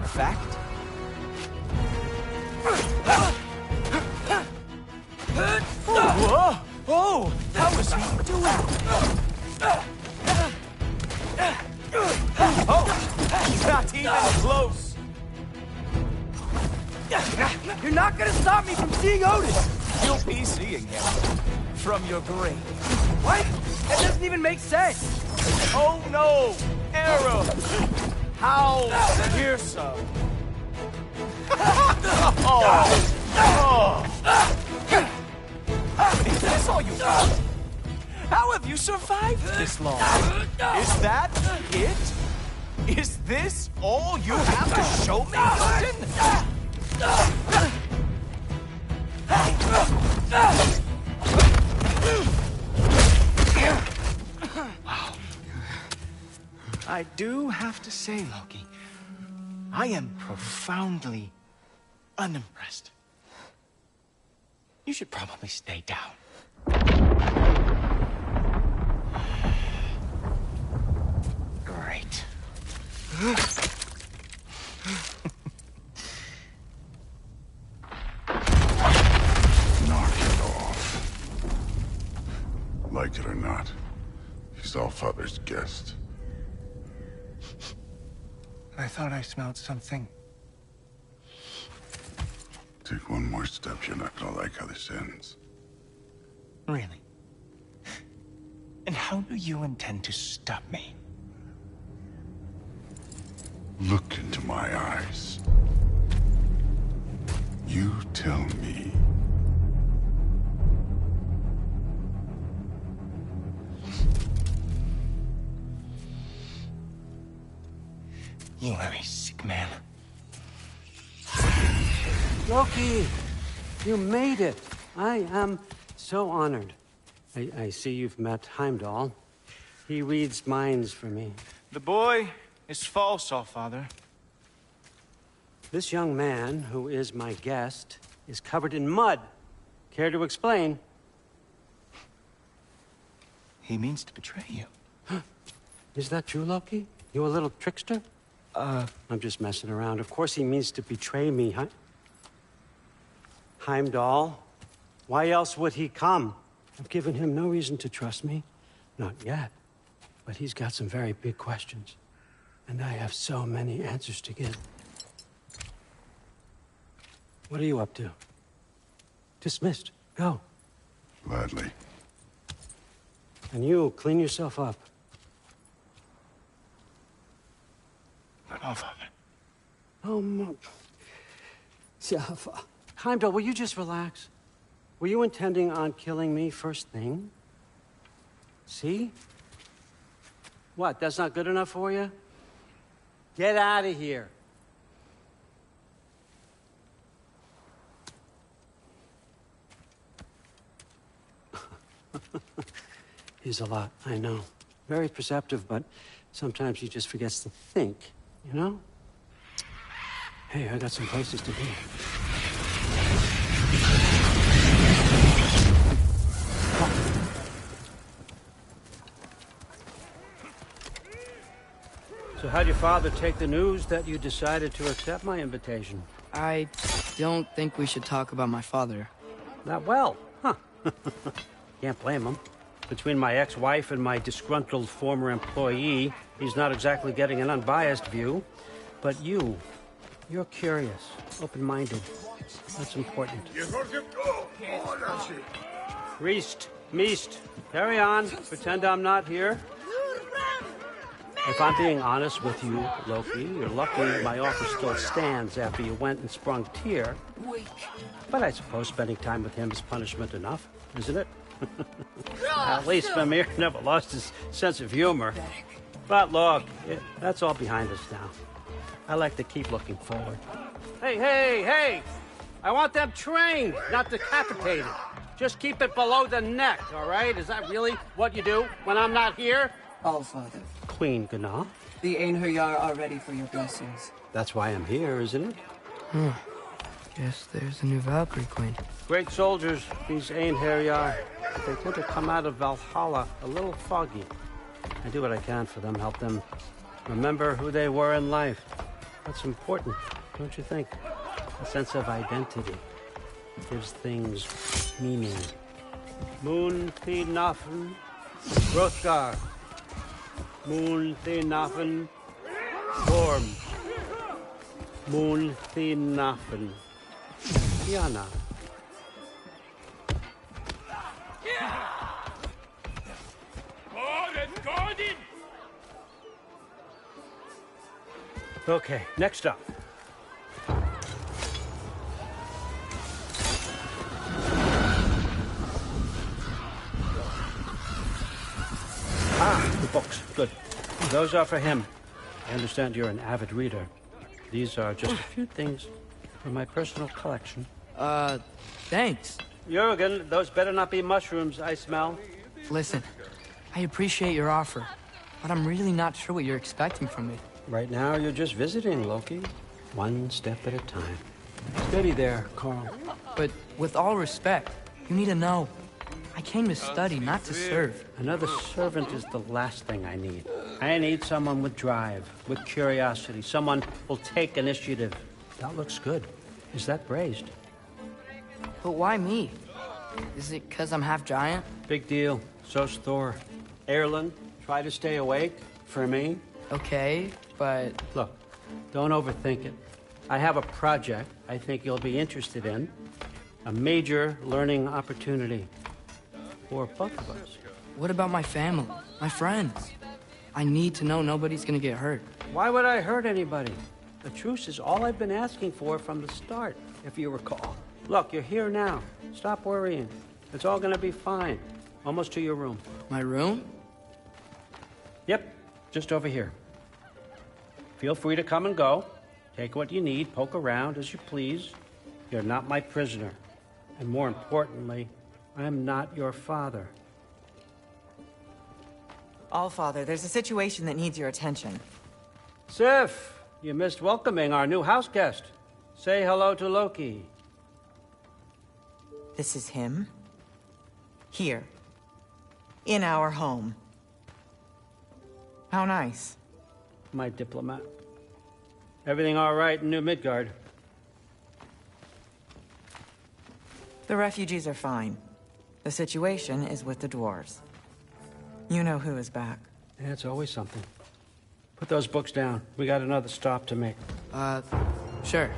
Fact? Whoa! Oh! How is he doing? Oh! Not even close! You're not gonna stop me from seeing Otis! You'll be seeing him from your grave. What? That doesn't even make sense! Oh no! Error! How fearsome! Is this all you got? How have you survived this long? Is that it? Is this all you have to show me, Captain? Wow. I do have to say, Loki, I am profoundly unimpressed. You should probably stay down. Great. Knock it off. Like it or not, he's Allfather's guest. I thought I smelled something. Take one more step, you're not gonna like how this ends. Really? And how do you intend to stop me? Look into my eyes. You tell me. You are a sick man. Loki, you made it. I am so honored. I see you've met Heimdall. He reads minds for me. The boy is false, Allfather. This young man, who is my guest, is covered in mud. Care to explain? He means to betray you. Is that true, Loki? You a little trickster? I'm just messing around. Of course he means to betray me, huh? Heimdall, why else would he come? I've given him no reason to trust me. Not yet. But he's got some very big questions. And I have so many answers to give. What are you up to? Dismissed. Go. Gladly. And you, clean yourself up. But Allfather. Oh, my... Heimdall, will you just relax? Were you intending on killing me first thing? See? What, that's not good enough for you? Get out of here. He's a lot, I know. Very perceptive, but sometimes he just forgets to think, you know? Hey, I got some places to be. So how'd your father take the news that you decided to accept my invitation? I don't think we should talk about my father. Not well, huh? Can't blame him. Between my ex-wife and my disgruntled former employee, he's not exactly getting an unbiased view. But you're curious, open-minded. That's important. Reist, Meest, carry on. Pretend I'm not here. If I'm being honest with you, Loki, you're lucky my offer still stands after you went and sprung Tyr. But I suppose spending time with him is punishment enough, isn't it? At least Mimir never lost his sense of humor. But look, that's all behind us now. I like to keep looking forward. Hey! I want them trained, not decapitated. Just keep it below the neck, all right? Is that really what you do when I'm not here? Allfather, Queen Gná. the Einherjar are ready for your blessings. That's why I'm here, isn't it? Guess there's a new Valkyrie Queen. Great soldiers, these Einherjar. They tend to come out of Valhalla a little foggy. I do what I can for them, help them remember who they were in life. That's important, don't you think? A sense of identity gives things meaning. Moon thi nafen, Rothgar. Moon thi nafen, Storm. Moon thi nafen, Diana. Okay, next up. The books. Good. Those are for him. I understand you're an avid reader. These are just a few things from my personal collection. Thanks. Jurgen, those better not be mushrooms I smell. Listen, I appreciate your offer, but I'm really not sure what you're expecting from me. Right now, you're just visiting, Loki. One step at a time. Steady there, Carl. But with all respect, you need to know, I came to study, not to serve. Another servant is the last thing I need. I need someone with drive, with curiosity, someone who'll take initiative. That looks good. Is that braised? But why me? Is it because I'm half giant? Big deal. So's Thor. Erlen, try to stay awake for me. Okay, but... Look, don't overthink it. I have a project I think you'll be interested in. A major learning opportunity for both of us. What about my family, my friends? I need to know nobody's gonna get hurt. Why would I hurt anybody? The truce is all I've been asking for from the start, if you recall. Look, you're here now. Stop worrying. It's all gonna be fine. Almost to your room. My room? Yep, just over here. Feel free to come and go. Take what you need, poke around as you please. You're not my prisoner. And more importantly, I'm not your father. Allfather, there's a situation that needs your attention. Sif, you missed welcoming our new house guest. Say hello to Loki. This is him. Here. In our home. How nice. My diplomat. Everything all right in New Midgard? The refugees are fine. The situation is with the dwarves. You know who is back. Yeah, it's always something. Put those books down. We got another stop to make. Sure.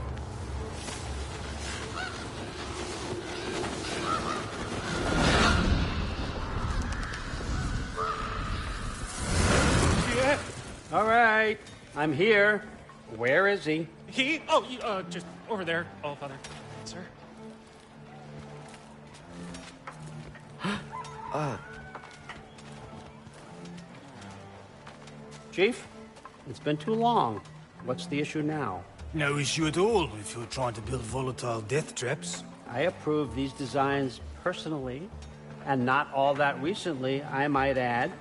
Yeah. All right. I'm here. Where is he? He? Oh, just over there, Allfather. Sir? Chief, it's been too long. What's the issue now? No issue at all if you're trying to build volatile death traps. I approve these designs personally, and not all that recently, I might add.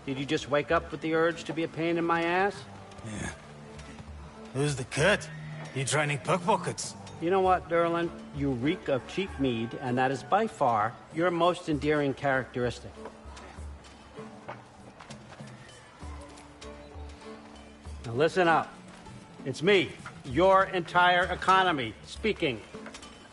Did you just wake up with the urge to be a pain in my ass? Yeah. Who's the cut? You training pickpockets? You know what, Derlin? You reek of cheap mead, and that is by far your most endearing characteristic. Now listen up. It's me, your entire economy, speaking.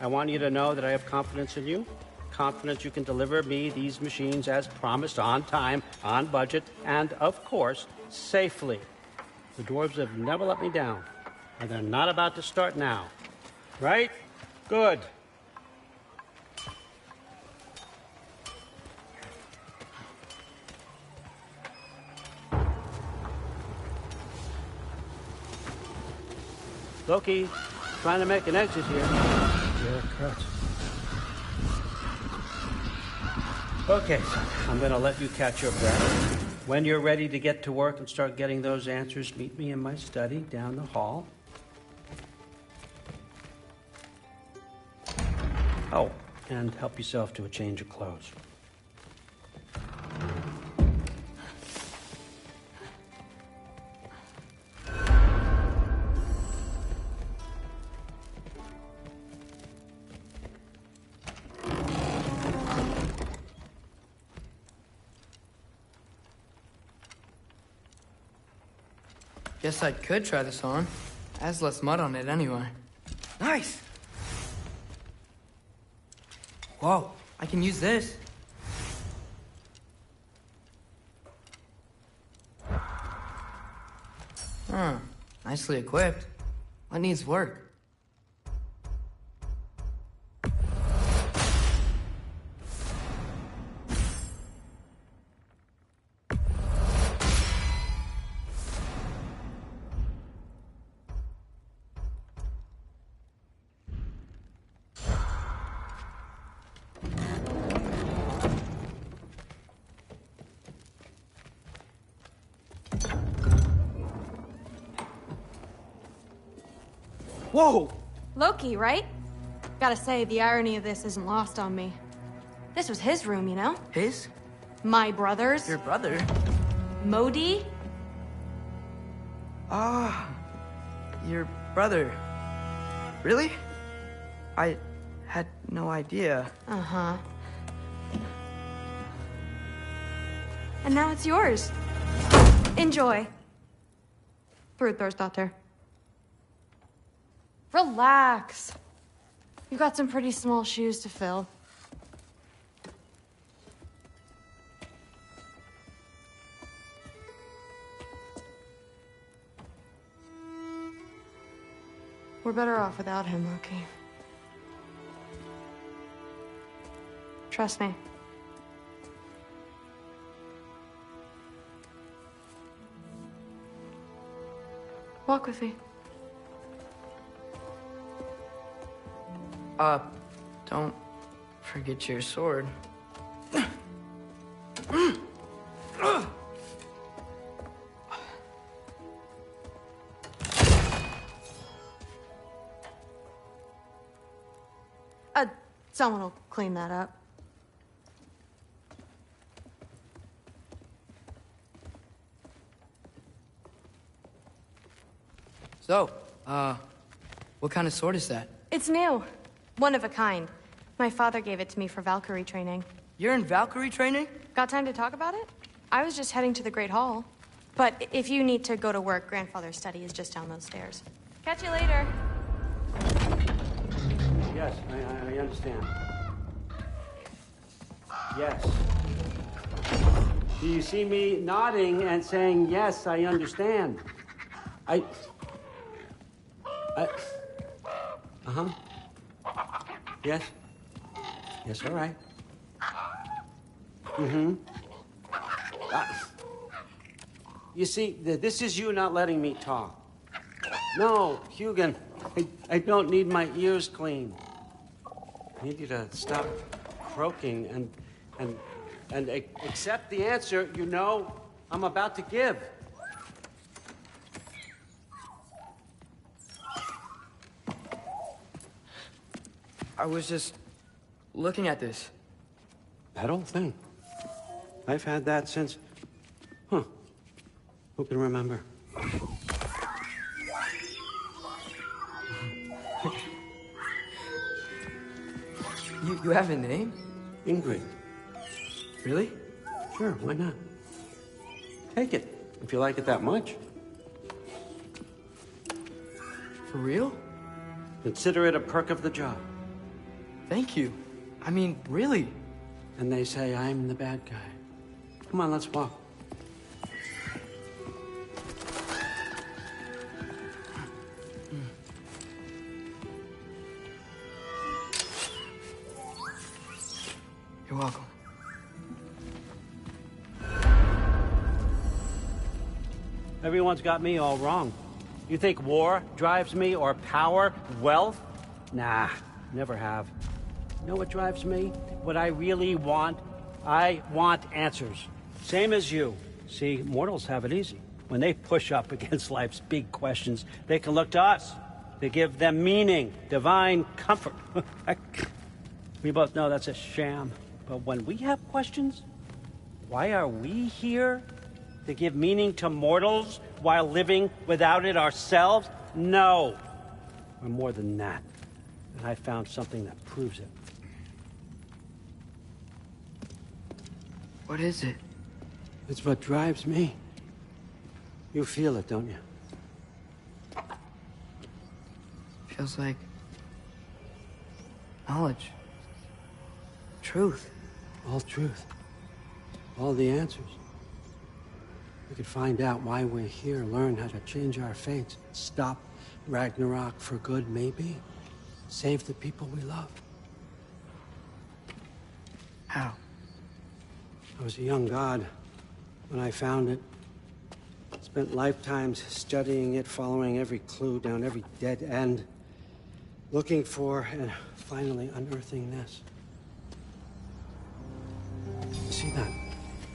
I want you to know that I have confidence in you. Confidence you can deliver me these machines as promised, on time, on budget, and, of course, safely. The dwarves have never let me down, and they're not about to start now. Right? Good. Loki, trying to make an exit here. Bureaucrat. Okay, son, I'm gonna let you catch your breath. When you're ready to get to work and start getting those answers, meet me in my study down the hall. Oh, and help yourself to a change of clothes. Guess I could try this on. Has less mud on it anyway. Nice. Whoa. I can use this. Huh. Nicely equipped. What needs work? Whoa! Loki, right? Gotta say, the irony of this isn't lost on me. This was his room, you know? His? My brother's. Your brother? Modi? Ah, your brother. Really? I had no idea. Uh-huh. And now it's yours. Enjoy. Fruit thirst out there. Relax. You've got some pretty small shoes to fill. We're better off without him, Loki. Trust me. Walk with me. Don't forget your sword. Someone will clean that up. So, what kind of sword is that? It's new. One of a kind. My father gave it to me for Valkyrie training. You're in Valkyrie training? Got time to talk about it? I was just heading to the Great Hall. But if you need to go to work, Grandfather's study is just down those stairs. Catch you later. Yes, I understand. Yes. Do you see me nodding and saying, yes, I understand? Uh-huh. Yes? Yes, all right. Mm-hmm. You see, this is you not letting me talk. No, Hugin, I don't need my ears cleaned. I need you to stop croaking and accept the answer you know I'm about to give. I was just looking at this. That old thing. I've had that since... Huh. Who can remember? You have a name? Ingrid. Really? Sure, why not? Take it, if you like it that much. For real? Consider it a perk of the job. Thank you. I mean, really. And they say I'm the bad guy. Come on, let's walk. You're welcome. Everyone's got me all wrong. You think war drives me, or power, wealth? Nah, never have. You know what drives me? What I really want? I want answers. Same as you. See, mortals have it easy. When they push up against life's big questions, they can look to us. They give them meaning, divine comfort. We both know that's a sham. But when we have questions, why are we here? To give meaning to mortals while living without it ourselves? No. We're more than that. And I found something that proves it. What is it? It's what drives me. You feel it, don't you? Feels like knowledge. Truth. All truth. All the answers. We could find out why we're here, learn how to change our fates, stop Ragnarok for good, maybe. Save the people we love. How? I was a young god when I found it. Spent lifetimes studying it, following every clue down every dead end, looking for and finally unearthing this. See that?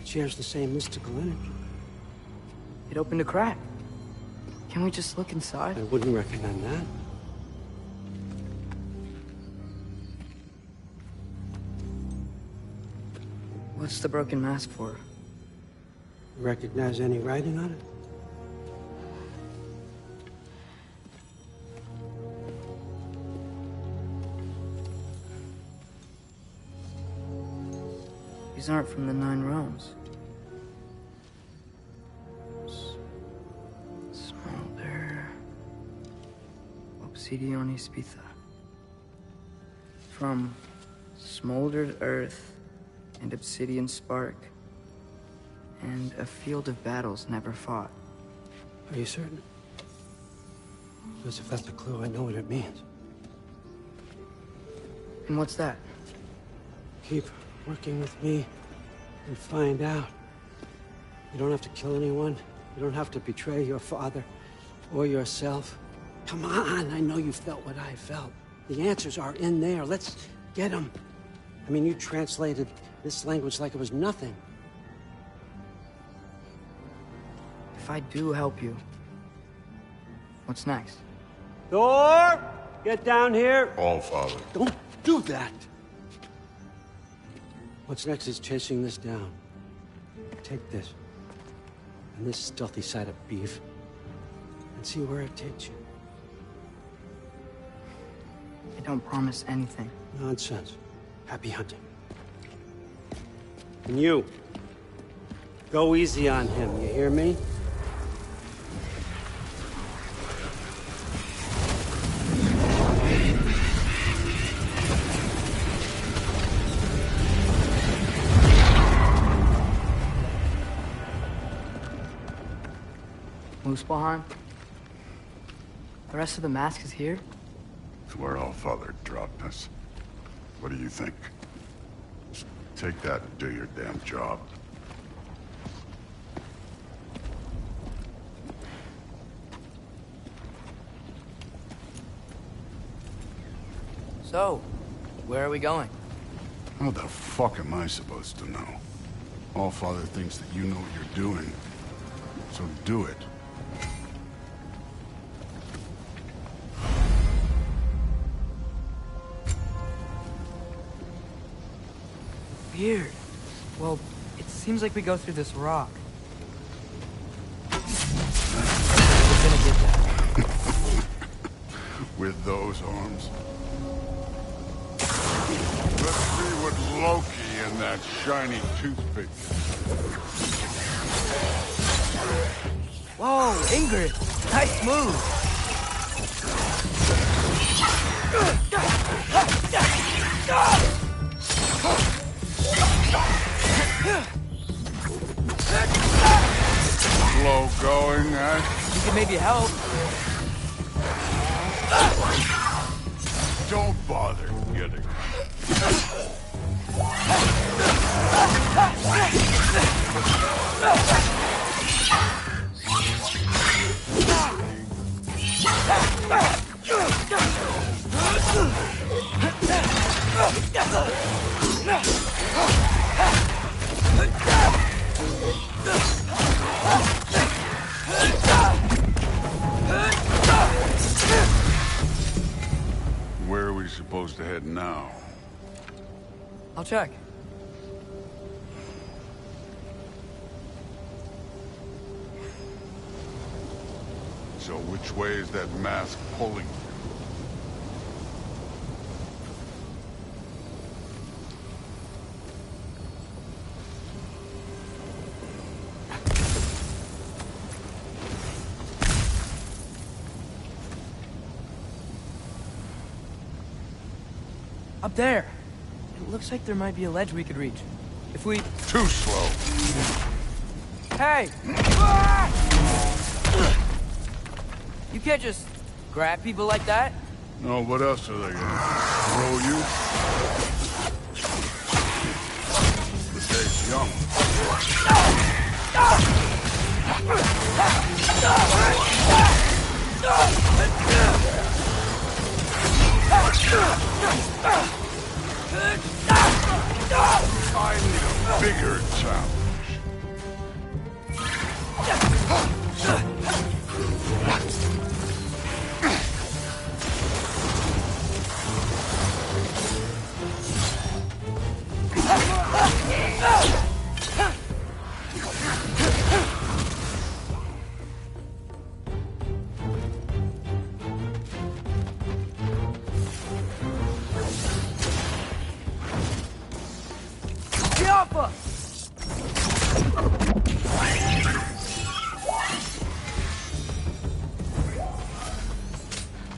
It shares the same mystical energy. It opened a crack. Can we just look inside? I wouldn't recommend that. What's the broken mask for? You recognize any writing on it? These aren't from the Nine Realms. Smolder. Obsidion Ispitha. From smoldered earth and obsidian spark, and a field of battles never fought. Are you certain? Because if that's a clue, I know what it means. And what's that? Keep working with me and find out. You don't have to kill anyone. You don't have to betray your father or yourself. Come on, I know you felt what I felt. The answers are in there. Let's get them. I mean, you translated this language like it was nothing. If I do help you, what's next? Thor! Get down here! All Father. Don't do that! What's next is chasing this down. Take this, and this stealthy side of beef, and see where it takes you. I don't promise anything. Nonsense. Happy hunting. And you, go easy on him, you hear me? Muspelheim? The rest of the mask is here? It's where All Father dropped us. What do you think? Just take that and do your damn job. So, where are we going? How the fuck am I supposed to know? All Father thinks that you know what you're doing. So do it. Weird. Well, it seems like we go through this rock. We're gonna get that. With those arms. Let's see what Loki and that shiny toothpick. Whoa, Ingrid! Nice move! Slow going, eh? You could maybe help. Don't bother getting. Where are we supposed to head now? I'll check. So which way is that mask pulling? Up there. It looks like there might be a ledge we could reach. If we... Too slow. Hey! You can't just grab people like that. No, what else are they gonna throw you? The day's young. I need a bigger challenge.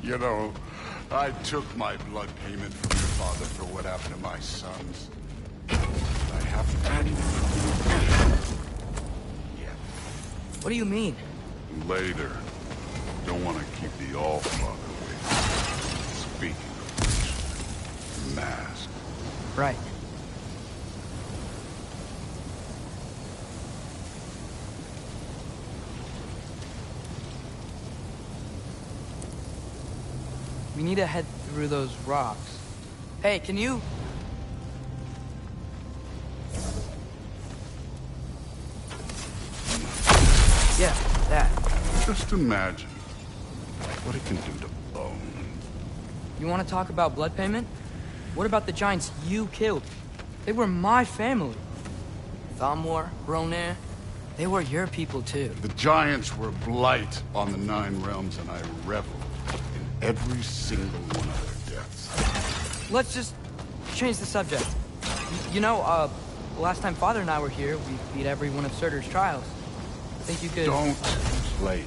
You know, I took my blood payment from your father for what happened to my sons. I haven't had it yet. What do you mean? Later. Don't want to keep the All-Father waiting. Speaking of which, mask. Right. We need to head through those rocks. Hey, can you... Yeah, that. Just imagine what it can do to bone. You want to talk about blood payment? What about the giants you killed? They were my family. Thamor, Ronair, they were your people too. The giants were blight on the 9 realms, and I reveled in every single one of their deaths. Let's just change the subject. You know, last time Father and I were here, we beat every one of Surtur's trials. Think you could... Don't play me.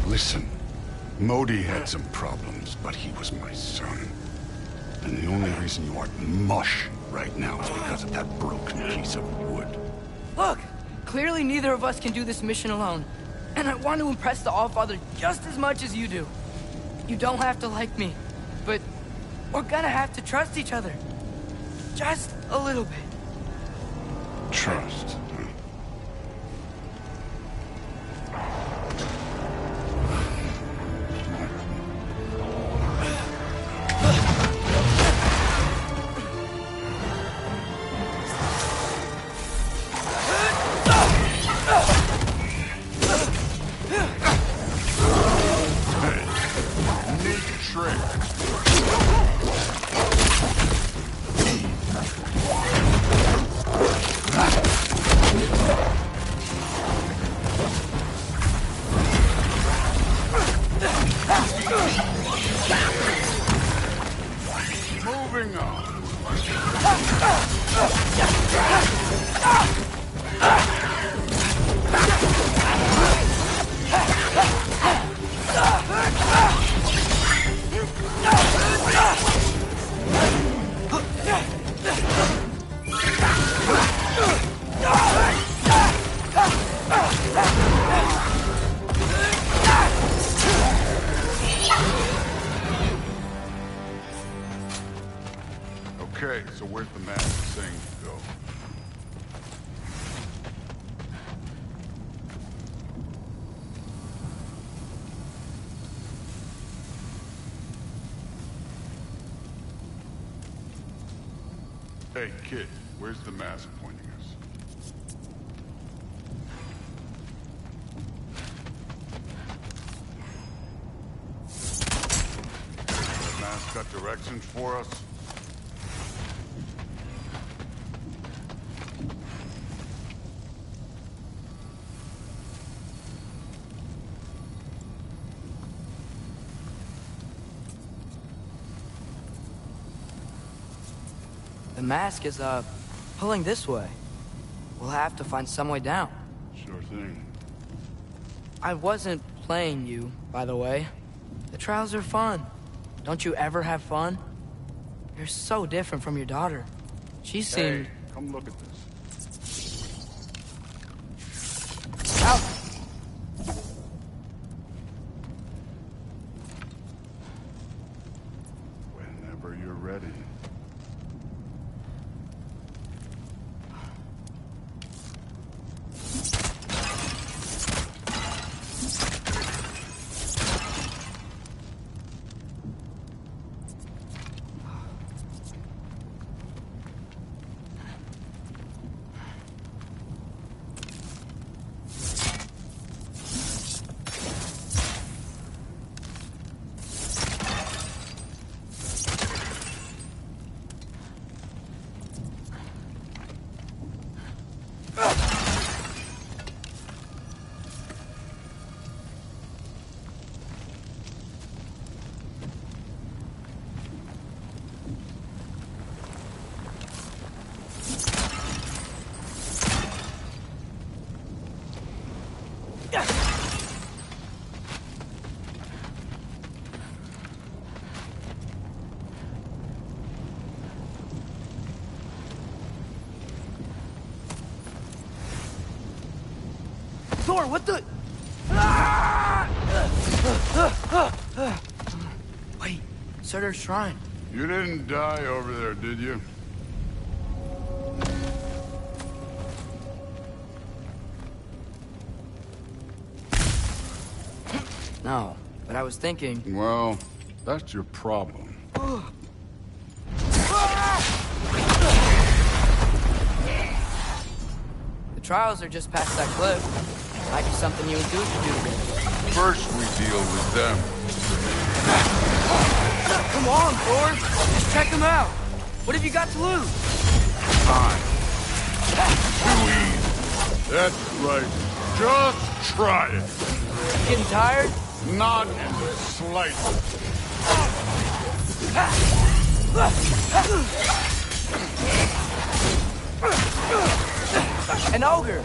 Listen, Modi had some problems, but he was my son. And the only reason you aren't mush right now is because of that broken piece of wood. Look! Clearly neither of us can do this mission alone. And I want to impress the Allfather just as much as you do. You don't have to like me, but we're gonna have to trust each other. Just a little bit. Trust, huh? Moving on. Okay, so where's the map saying to go? Hey, kid, where's the mask pointing us? That mask got directions for us? mask is, pulling this way. We'll have to find some way down. Sure thing. I wasn't playing you, by the way. The trials are fun. Don't you ever have fun? You're so different from your daughter. She seemed... Hey, come look at this. Out! Whenever you're ready. Thor, what the... Wait, Surtur's shrine. You didn't die over there, did you? No, but I was thinking... Well, that's your problem. The trials are just past that cliff. Might be something you and Duke could do together. First we deal with them. Come on, Thor! Just check them out! What have you got to lose? Time. Too easy. That's right. Just try it. Getting tired? Not in the slightest. An ogre!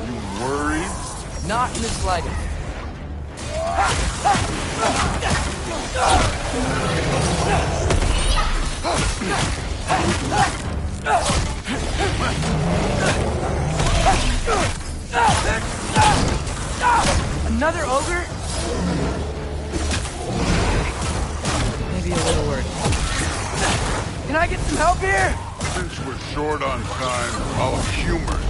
You worried? Not in the slightest. Another ogre? Maybe a little worried. Can I get some help here? Since we're short on time, I'll humor it.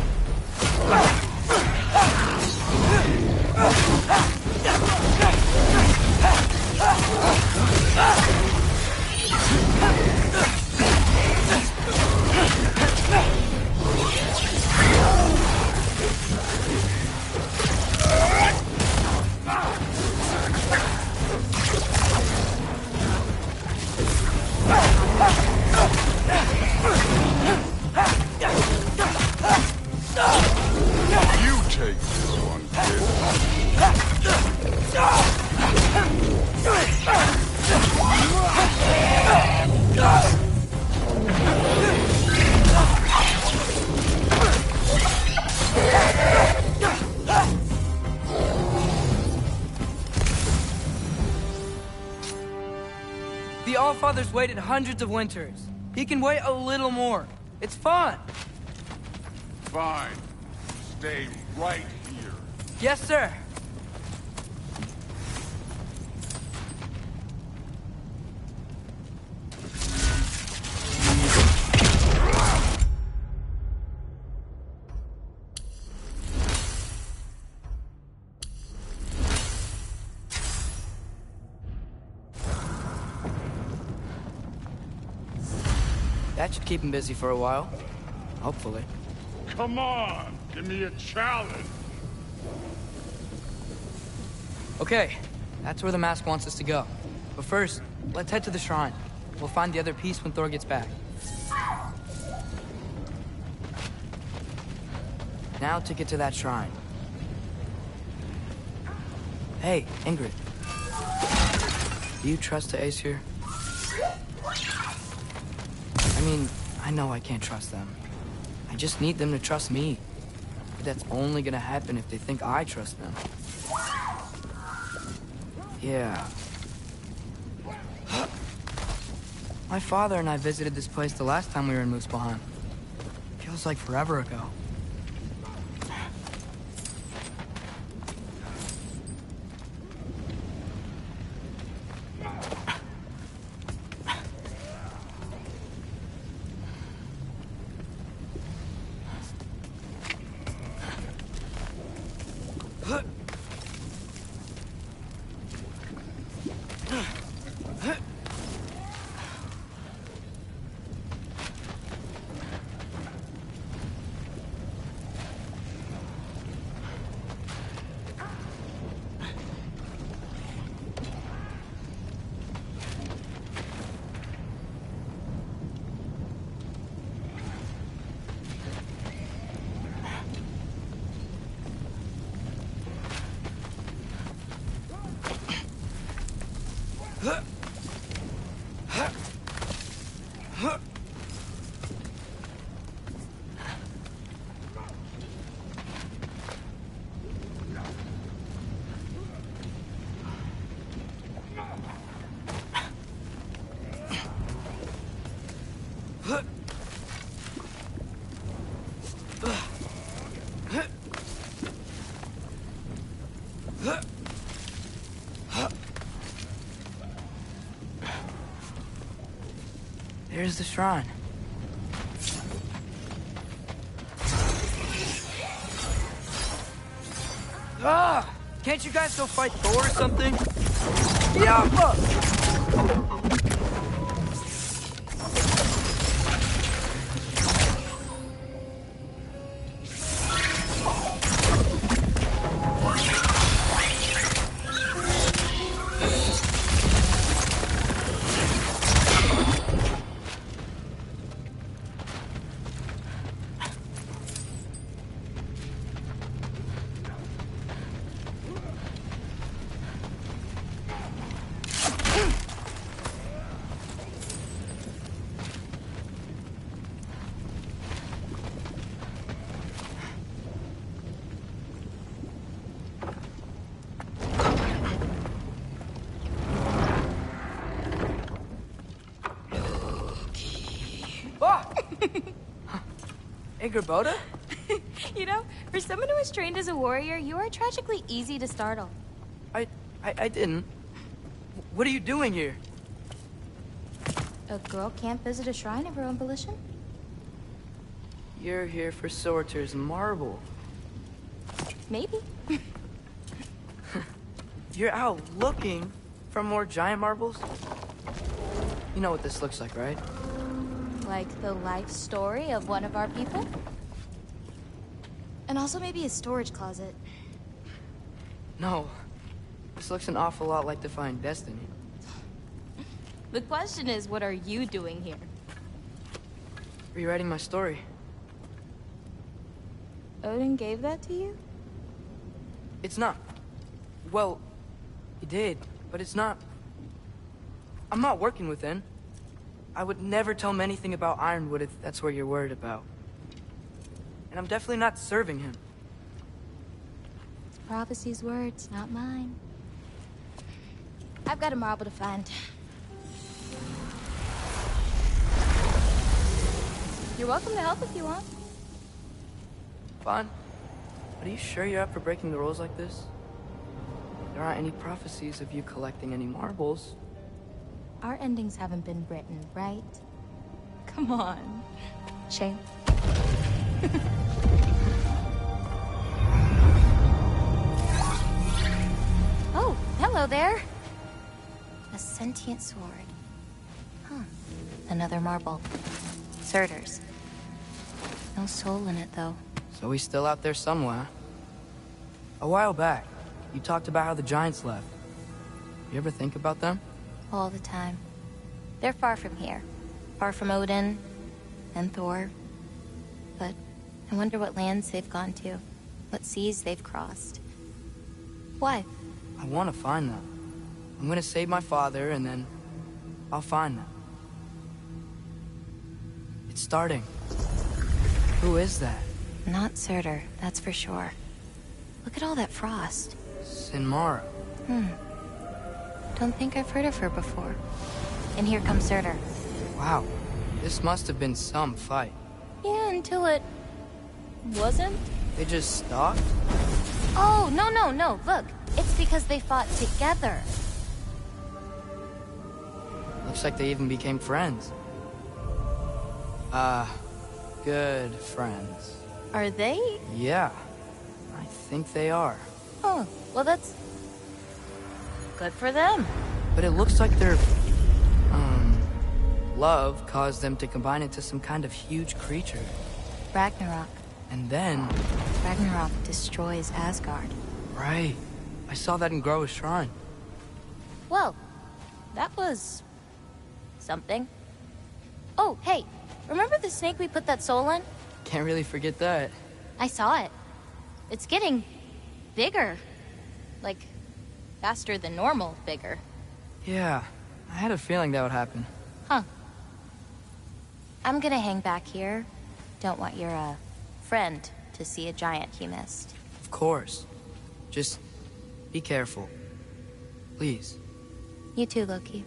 You take this one, kid. The Allfather's waited hundreds of winters. He can wait a little more. It's fun. Fine. Stay right here. Yes, sir. That should keep him busy for a while. Hopefully. Come on, give me a challenge. Okay, that's where the mask wants us to go. But first, let's head to the shrine. We'll find the other piece when Thor gets back. Now to get to that shrine. Hey, Ingrid. Do you trust the Ace here? I mean, I I know I can't trust them. I just need them to trust me. But that's only gonna happen if they think I trust them. Yeah. My father and I visited this place the last time we were in Muspelheim. Feels like forever ago. There's the shrine. Ah! Can't you guys go fight Thor or something? Yeah! Hey, Gerboda? You know, for someone who was trained as a warrior, you are tragically easy to startle. I didn't. What are you doing here? A girl can't visit a shrine of her own volition? You're here for Sorter's marble. Maybe. You're out looking for more giant marbles? You know what this looks like, right? Like the life story of one of our people? And also maybe a storage closet. No. This looks an awful lot like Defying Destiny. The question is, what are you doing here? Rewriting my story. Odin gave that to you? It's not. Well, he did, but it's not. I'm not working with him. I would never tell him anything about Ironwood if that's what you're worried about. And I'm definitely not serving him. It's prophecy's words, not mine. I've got a marble to find. You're welcome to help if you want. Fine. But are you sure you're up for breaking the rules like this? There aren't any prophecies of you collecting any marbles. Our endings haven't been written, right? Come on. Shame. Oh, hello there. A sentient sword. Huh. Another marble. Surtur's. No soul in it, though. So he's still out there somewhere. A while back, you talked about how the Giants left. You ever think about them? All the time. They're far from here. Far from Odin and Thor. But I wonder what lands they've gone to. What seas they've crossed. Why? I want to find them. I'm gonna save my father, and then I'll find them. It's starting. Who is that? Not Surtur, that's for sure. Look at all that frost. Sinmara. Don't think I've heard of her before. And here comes Surtur. Wow. This must have been some fight. Yeah, until it... wasn't? They just stopped? Oh, no. Look, it's because they fought together. Looks like they even became friends. Good friends. Are they? Yeah, I think they are. Oh, well that's... good for them. But it looks like their... love caused them to combine into some kind of huge creature. Ragnarok. And then... Ragnarok destroys Asgard. Right. I saw that in Groa's shrine. Well, that was... something. Oh, hey, remember the snake we put that soul in? Can't really forget that. I saw it. It's getting... bigger. Like, faster than normal bigger. Yeah, I had a feeling that would happen. Huh. I'm gonna hang back here. Don't want your, friend to see a giant he missed. Of course. Just be careful. Please. You too, Loki.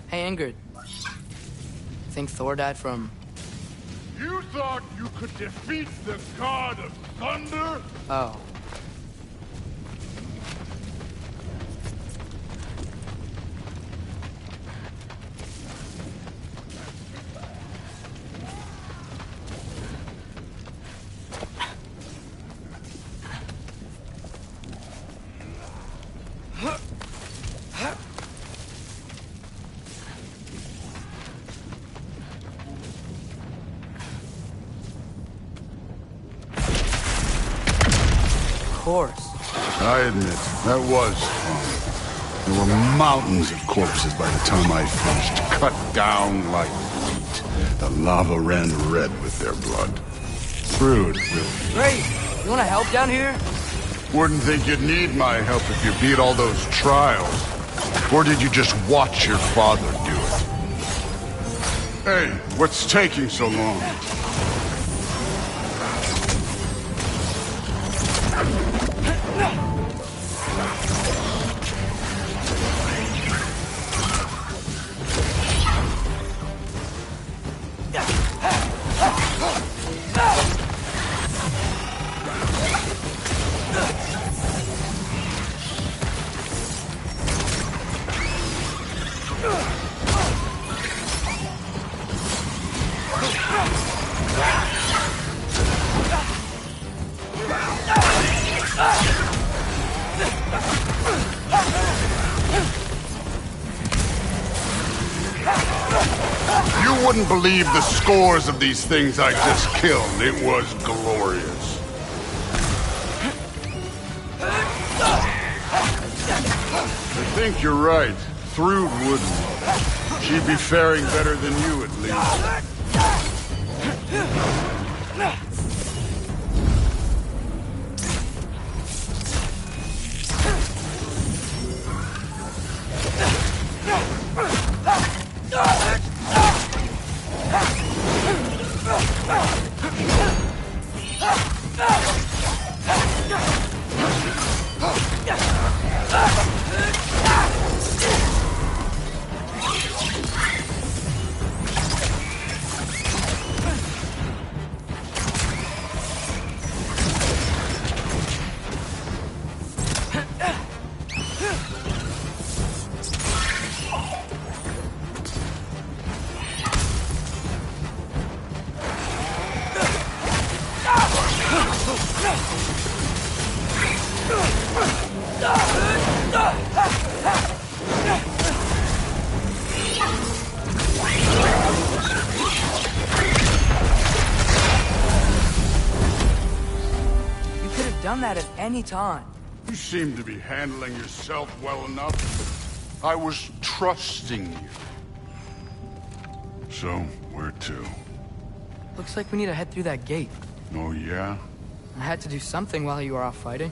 Hey, Ingrid. Think Thor died from... You thought you could defeat the god of thunder? Oh. Of course. I admit, that was fun. There were mountains of corpses by the time I finished, cut down like wheat. The lava ran red with their blood. Crude, really. Great! You wanna help down here? Wouldn't think you'd need my help if you beat all those trials. Or did you just watch your father do it? Hey, what's taking so long? You wouldn't believe the scores of these things I just killed. It was glorious. I think you're right. Thrud wouldn't. She'd be faring better than you, at least. Done that at any time. You seem to be handling yourself well enough. I was trusting you. So, where to? Looks like we need to head through that gate. Oh, yeah? I had to do something while you were off fighting.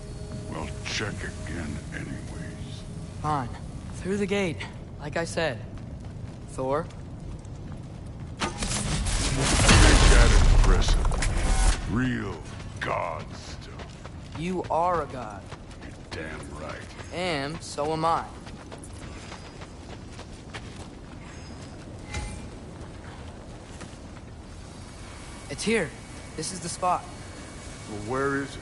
Well, check again anyways. Fine. Through the gate, like I said. Thor? Ain't that impressive? Real god stuff. You are a god. You're damn right. And so am I. It's here. This is the spot. Well, where is it?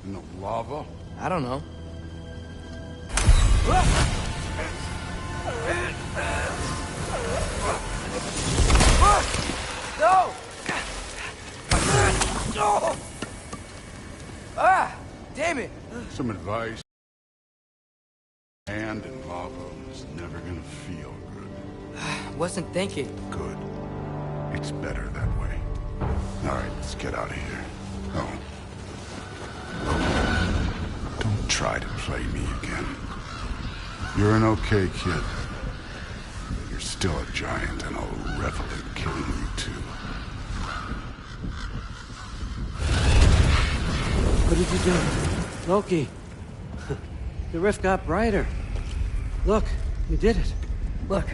In the lava? I don't know. No! No! Ah! Damn it! Some advice. Hand in lava is never gonna feel good. Wasn't thinking. Good. It's better that way. All right, let's get out of here. Oh. Don't try to play me again. You're an okay kid. You're still a giant, and I'll revel in killing you too. What did you do? Loki. The rift got brighter. Look, you did it. Look,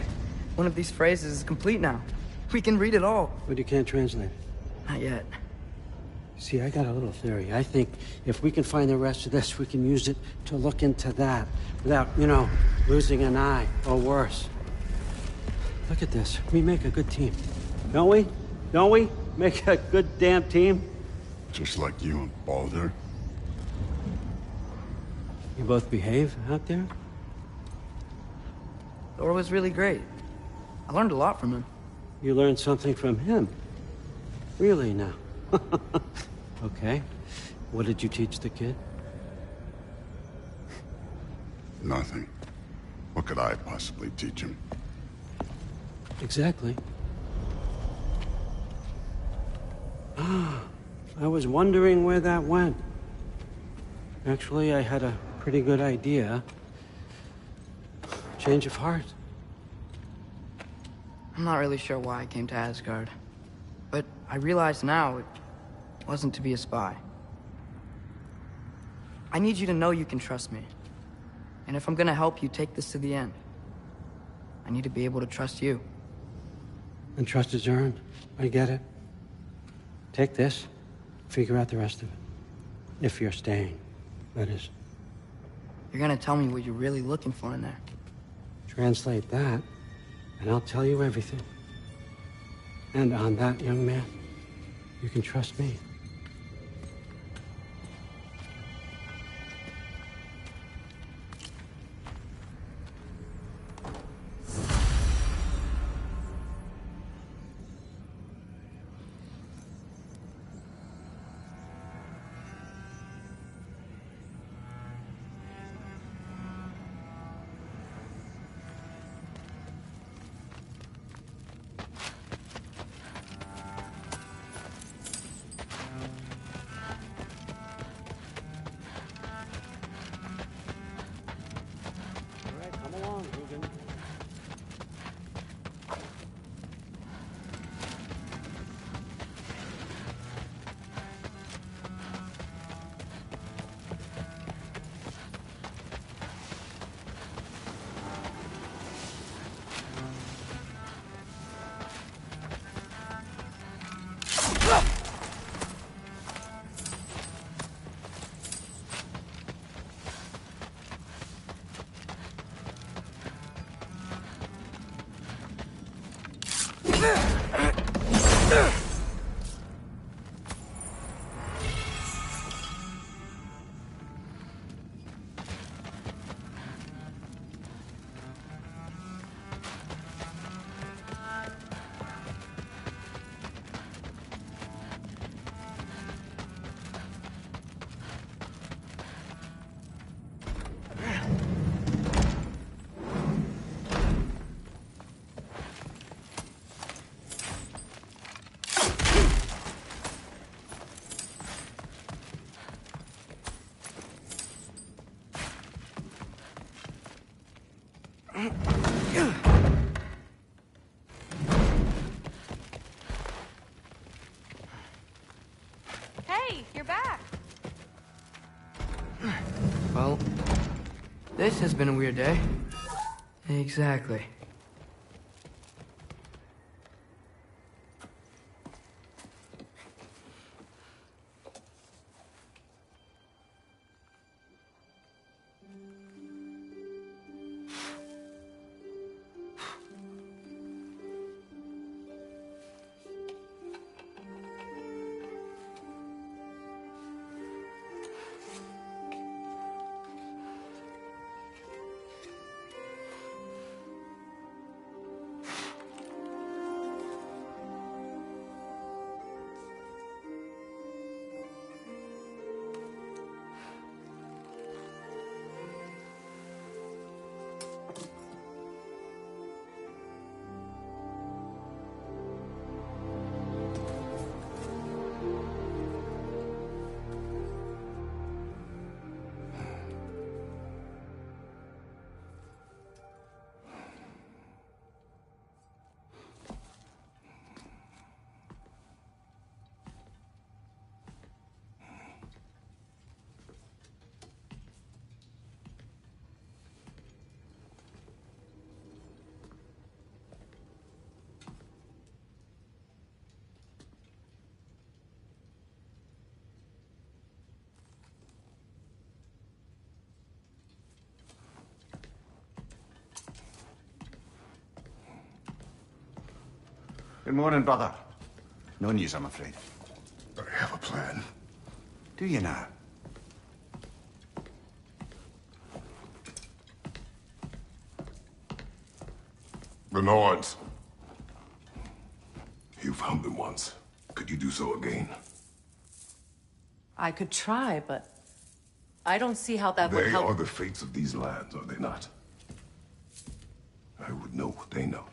one of these phrases is complete now. We can read it all. But you can't translate it. Not yet. See, I got a little theory. I think if we can find the rest of this, we can use it to look into that without, losing an eye or worse. Look at this. We make a good team. Don't we? Don't we? Make a good damn team? Just like you and Baldur. You both behave out there? Thor was really great. I learned a lot from him. You learned something from him? Really now? Okay. What did you teach the kid? Nothing. What could I possibly teach him? Exactly. I was wondering where that went. Actually, I had a pretty good idea. Change of heart. I'm not really sure why I came to Asgard. But I realize now it wasn't to be a spy. I need you to know you can trust me. And if I'm gonna help you take this to the end, I need to be able to trust you. And trust is earned. I get it. Take this, figure out the rest of it. If you're staying, that is. You're gonna tell me what you're really looking for in there. Translate that, and I'll tell you everything. And on that, young man, you can trust me. This has been a weird day. Exactly. Good morning, brother. No news, I'm afraid. I have a plan. Do you now? The Norns. You found them once. Could you do so again? I could try, but I don't see how that would They help. are the fates of these lands, are they not? I would know what they know.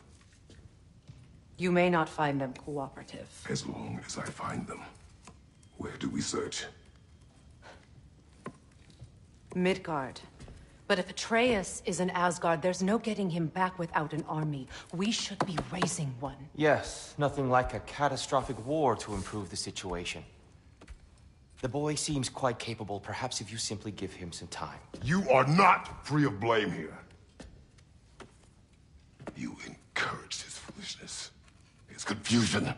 You may not find them cooperative. As long as I find them. Where do we search? Midgard. But if Atreus is in Asgard, there's no getting him back without an army. We should be raising one. Yes, nothing like a catastrophic war to improve the situation. The boy seems quite capable. Perhaps if you simply give him some time. You are not free of blame here. You encouraged his foolishness. His confusion.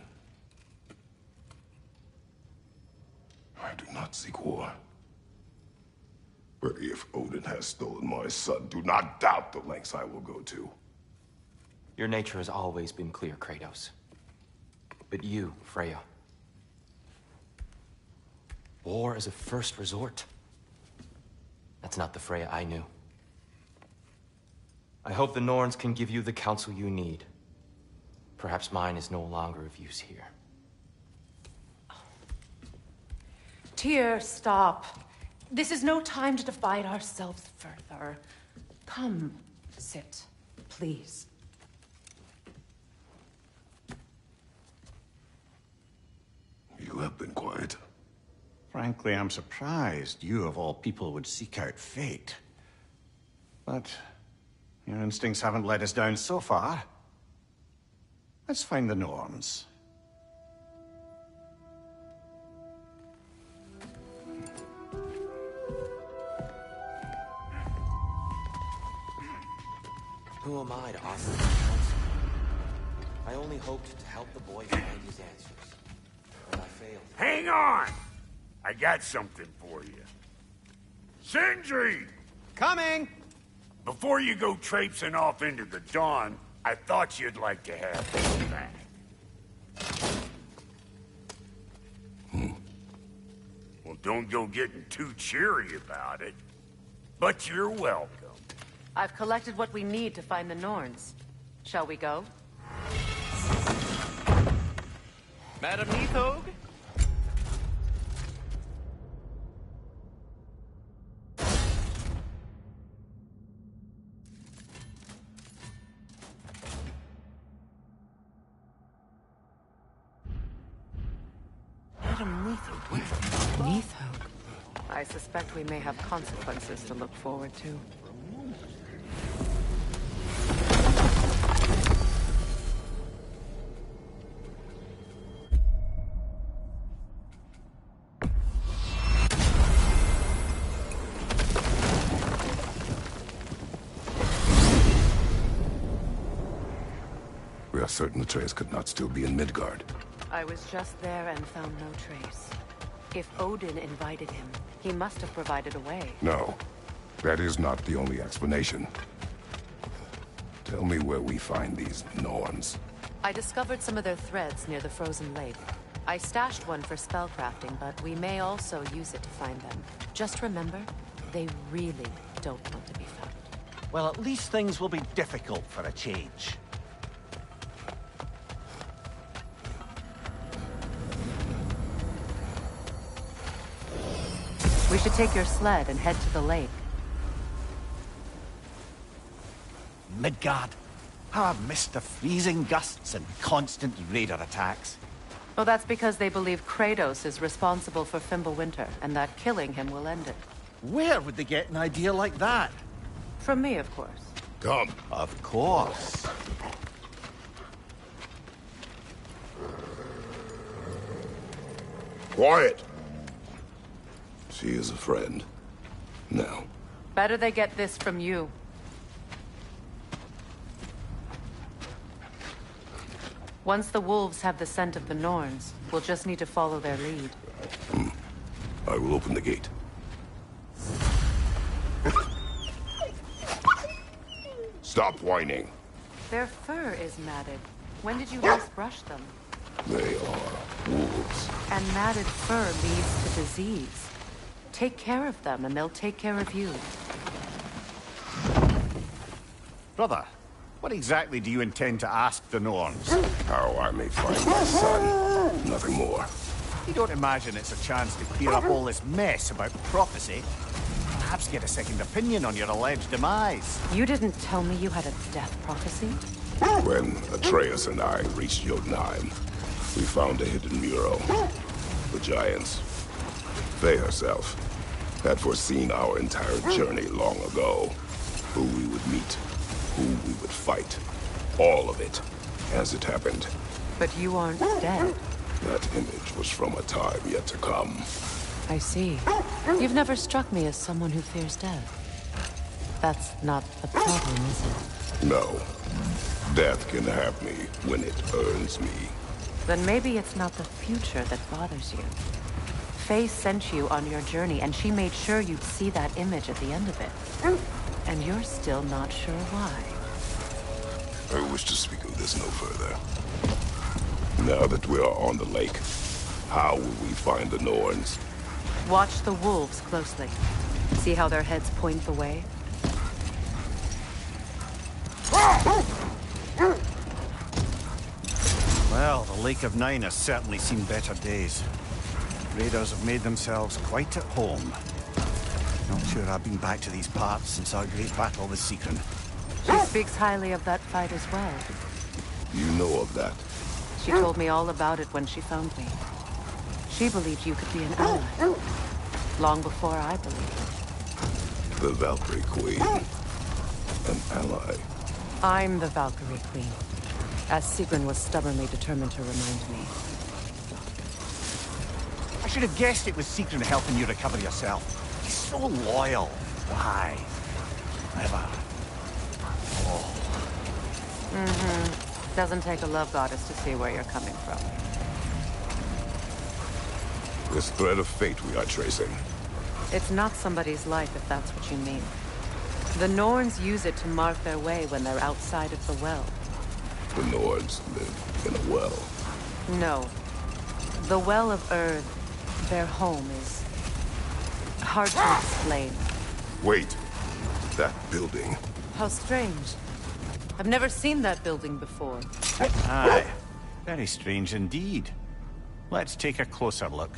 I do not seek war. But if Odin has stolen my son, do not doubt the lengths I will go to. Your nature has always been clear, Kratos. But you, Freya. War as a first resort. That's not the Freya I knew. I hope the Norns can give you the counsel you need. Perhaps mine is no longer of use here. Tyr, stop. This is no time to divide ourselves further. Come, sit, please. You have been quiet. Frankly, I'm surprised you, of all people, would seek out fate. But your instincts haven't let us down so far. Let's find the Norns. Who am I to offer counsel? I only hoped to help the boy find his answers. But I failed. Hang on! I got something for you. Sindri! Coming! Before you go traipsing off into the dawn, I thought you'd like to have this back. Well, don't go getting too cheery about it. But you're welcome. I've collected what we need to find the Norns. Shall we go? Madam Neathog? Madam Neathog? Neathog? I suspect we may have consequences to look forward to. We are certain Atreus could not still be in Midgard. I was just there and found no trace. If Odin invited him, he must have provided a way. No, that is not the only explanation. Tell me where we find these Norns. I discovered some of their threads near the frozen lake. I stashed one for spellcrafting, but we may also use it to find them. Just remember, they really don't want to be found. Well, at least things will be difficult for a change. We should take your sled and head to the lake. Midgard. How I've missed the freezing gusts and constant raider attacks. Well, that's because they believe Kratos is responsible for Fimbulwinter, and that killing him will end it. Where would they get an idea like that? From me, of course. Come. Of course. Quiet! She is a friend. Now. Better they get this from you. Once the wolves have the scent of the Norns, we'll just need to follow their lead. I will open the gate. Stop whining. Their fur is matted. When did you last brush them? They are wolves. And matted fur leads to disease. Take care of them, and they'll take care of you. Brother, what exactly do you intend to ask the Norns? How I may find my son. Nothing more. You don't imagine it's a chance to clear up all this mess about prophecy? Perhaps get a second opinion on your alleged demise. You didn't tell me you had a death prophecy? When Atreus and I reached Jotunheim, we found a hidden mural. The Giants, they herself, had foreseen our entire journey long ago. Who we would meet, who we would fight. All of it, as it happened. But you aren't dead. That image was from a time yet to come. I see. You've never struck me as someone who fears death. That's not the problem, is it? No. Death can have me when it earns me. Then maybe it's not the future that bothers you. Faye sent you on your journey, and she made sure you'd see that image at the end of it. And you're still not sure why. I wish to speak of this no further. Now that we are on the lake, how will we find the Norns? Watch the wolves closely. See how their heads point the way? Well, the Lake of Nine has certainly seen better days. Raiders have made themselves quite at home. Not sure I've been back to these parts since our great battle with Sigrun. She speaks highly of that fight as well. You know of that? She told me all about it when she found me. She believed you could be an ally. Long before I believed. The Valkyrie Queen. An ally. I'm the Valkyrie Queen. As Sigrun was stubbornly determined to remind me. I should have guessed it was Sigrun helping you recover yourself. He's so loyal. Why? Never. Oh. Mm-hmm. Doesn't take a love goddess to see where you're coming from. This thread of fate we are tracing. It's not somebody's life, if that's what you mean. The Norns use it to mark their way when they're outside of the well. The Norns live in a well. No. The Well of Earth, their home, is hard to explain. Wait. That building. How strange. I've never seen that building before. Aye. Very strange indeed. Let's take a closer look.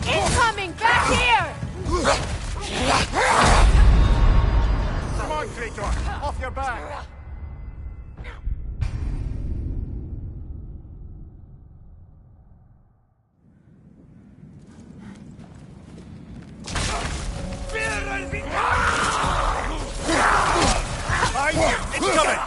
Incoming! Back here! Come on, Kratos! Off your back! It's coming!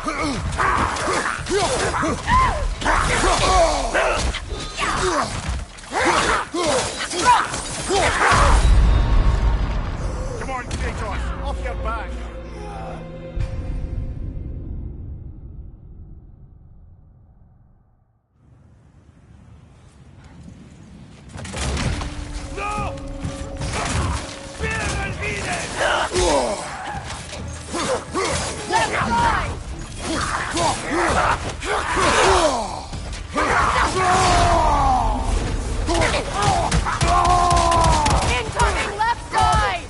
Come on, Kratos, off your back. No! Incoming left side!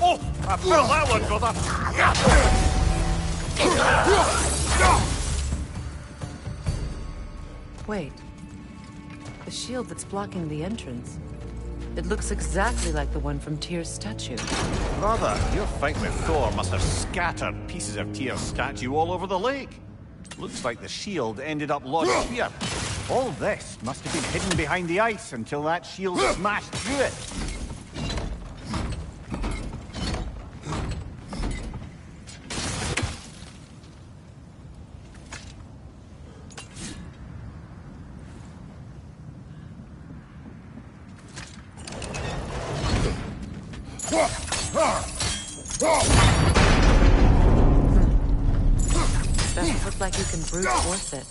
Oh, I felt that one, brother. Wait. The shield that's blocking the entrance. It looks exactly like the one from Tyr's statue. Brother, your fight with Thor must have scattered pieces of Tyr's statue all over the lake. Looks like the shield ended up lodged here. All this must have been hidden behind the ice until that shield smashed through it. Doesn't look like you can brute force it.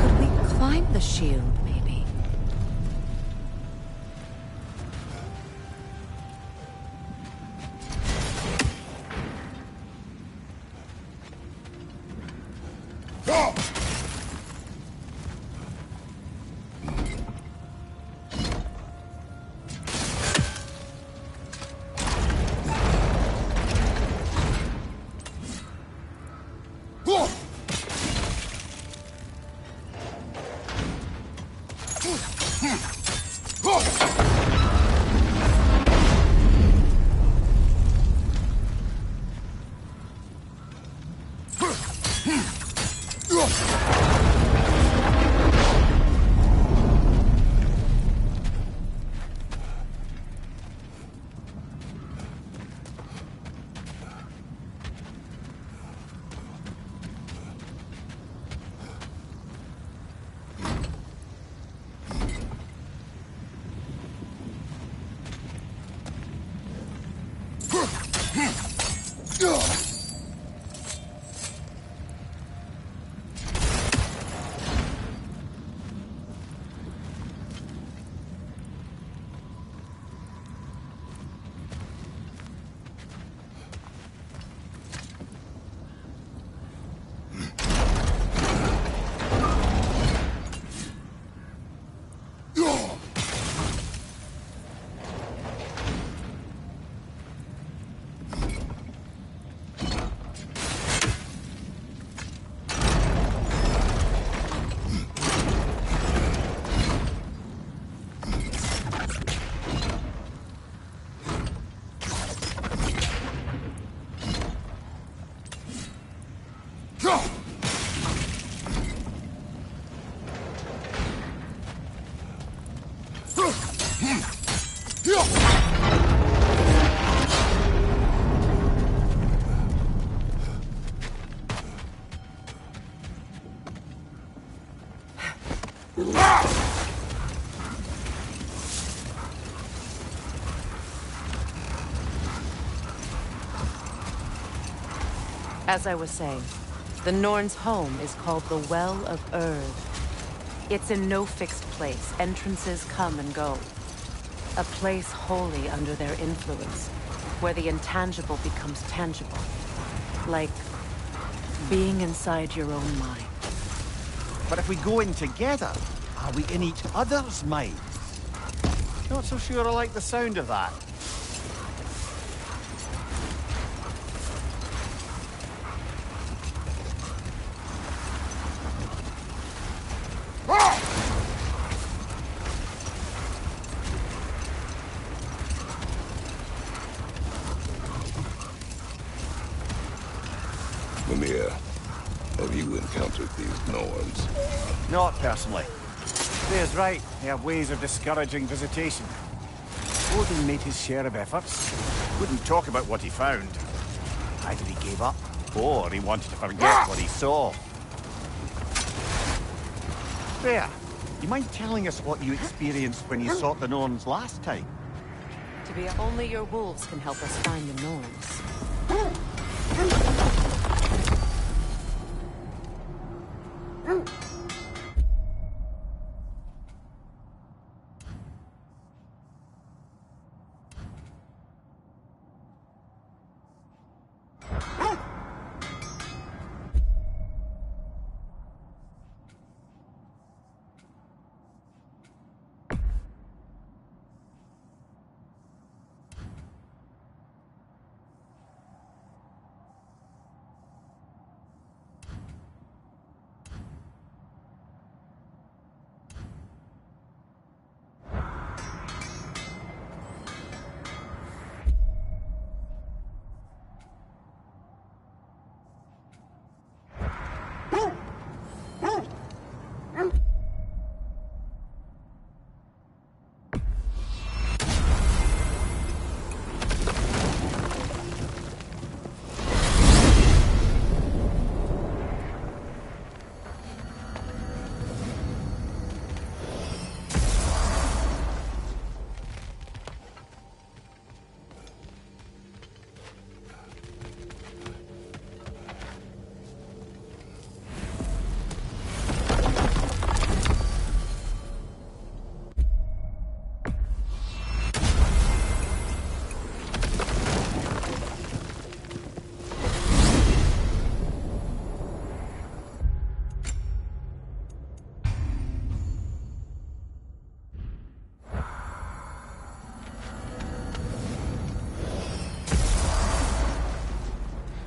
Could we climb the shield, maybe? As I was saying, the Norn's home is called the Well of Erd. It's in no fixed place. Entrances come and go. A place wholly under their influence, where the intangible becomes tangible. Like being inside your own mind. But if we go in together, are we in each other's minds? Not so sure I like the sound of that. Mimir, have you encountered these Norns? Not personally. Thea's right. They have ways of discouraging visitation. Odin made his share of efforts. Wouldn't talk about what he found. Either he gave up, or he wanted to forget what he saw. Thea, you mind telling us what you experienced when you sought the Norns last time? To be only your wolves can help us find the Norns.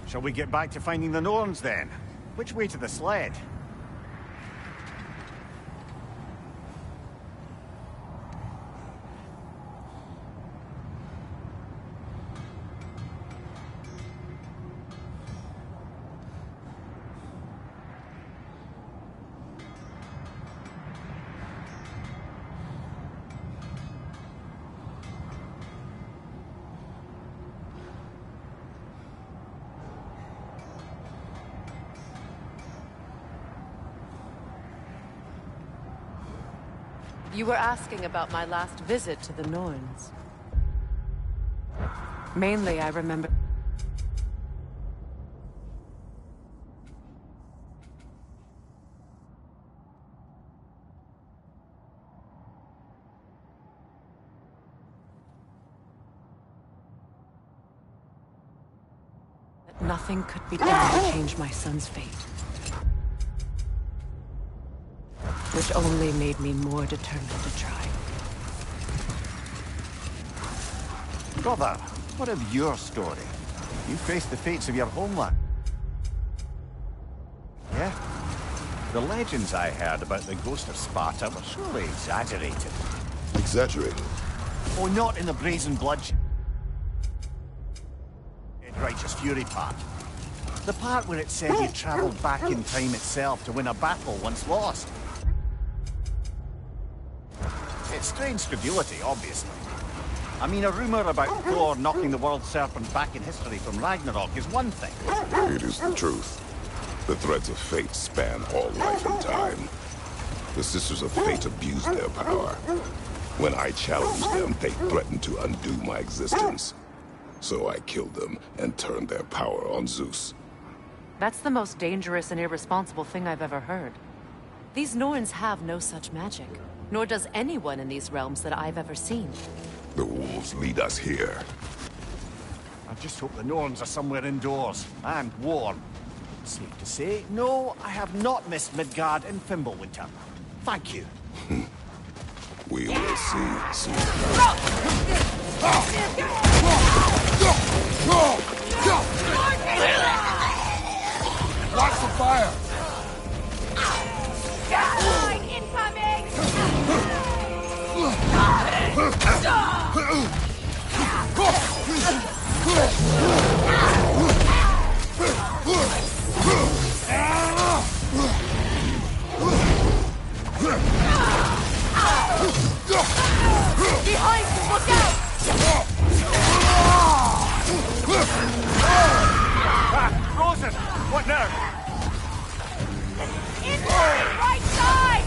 Shall we get back to finding the Norns then? Which way to the sled? You were asking about my last visit to the Norns. Mainly, I remember... that nothing could be done to change my son's fate. Which only made me more determined to try. Brother, what of your story? You faced the fates of your homeland. Yeah? The legends I heard about the ghost of Sparta were surely exaggerated. Exaggerated? Oh, not in the brazen bloodshed. Righteous fury part. The part where it said he travelled back in time itself to win a battle once lost. It's strange credulity, obviously. I mean, a rumour about Thor knocking the world serpent back in history from Ragnarok is one thing. It is the truth. The threads of fate span all life and time. The Sisters of Fate abused their power. When I challenged them, they threatened to undo my existence. So I killed them and turned their power on Zeus. That's the most dangerous and irresponsible thing I've ever heard. These Norns have no such magic, nor does anyone in these realms that I've ever seen. The wolves lead us here. I just hope the Norns are somewhere indoors, and warm. Safe to say, no, I have not missed Midgard in Fimbulwinter. Thank you. We will see soon. Watch the fire! Line incoming! Behind you, look out! Rosen! What now? Incoming, right side!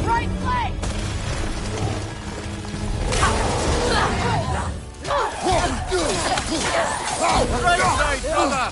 Right leg! Right side, brother!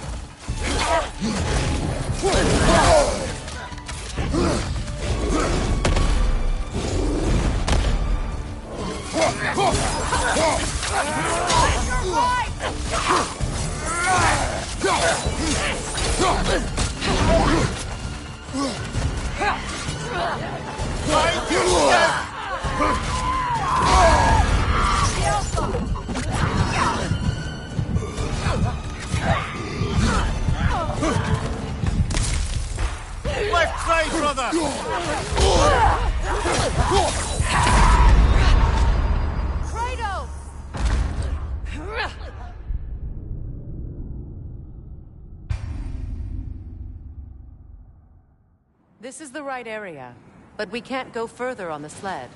Left side, brother! Kratos! This is the right area, but we can't go further on the sled.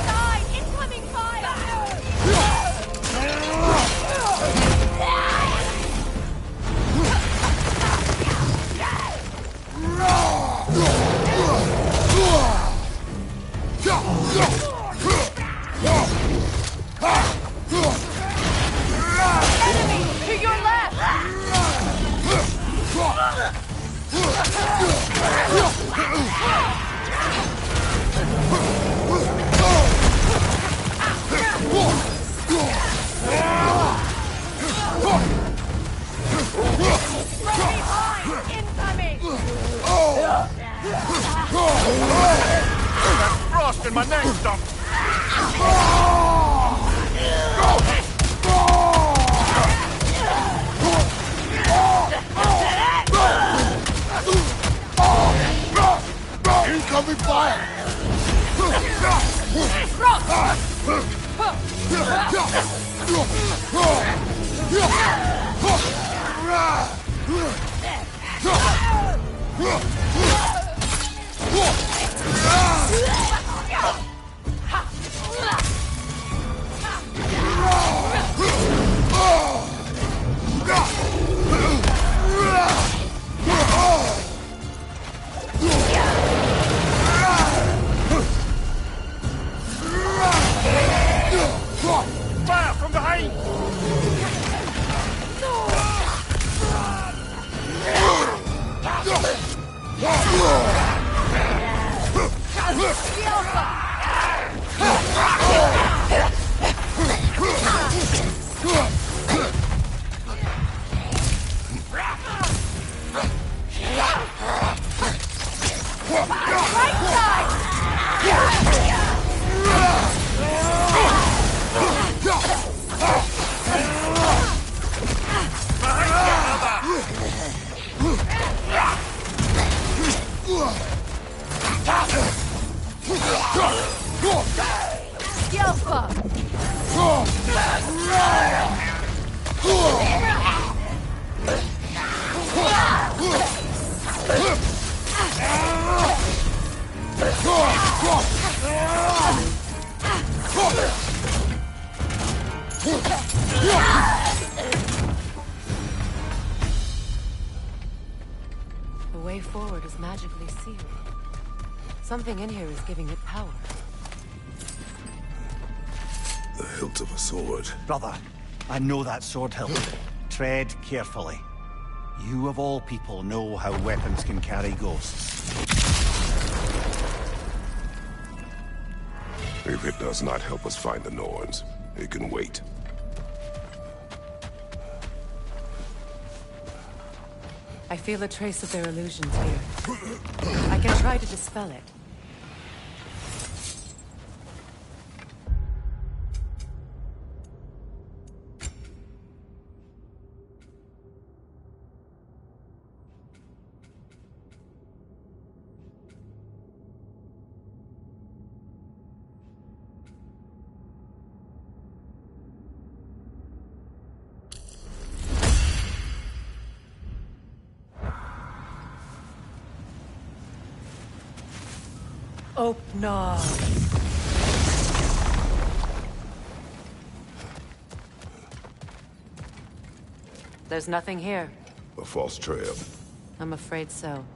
Side, incoming Enemy to your left! From behind, incoming! That frost in my neck stump! Incoming fire! Fire from behind! The way forward is magically sealed. Something in here is giving it power. The hilt of a sword. Brother, I know that sword hilt. Tread carefully. You of all people know how weapons can carry ghosts. If it does not help us find the Norns, it can wait. I feel a trace of their illusions here. I can try to dispel it. Opnar. There's nothing here. A false trail. I'm afraid so.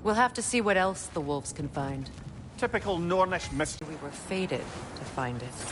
We'll have to see what else the wolves can find. Typical Nornish mystery. We were fated to find it.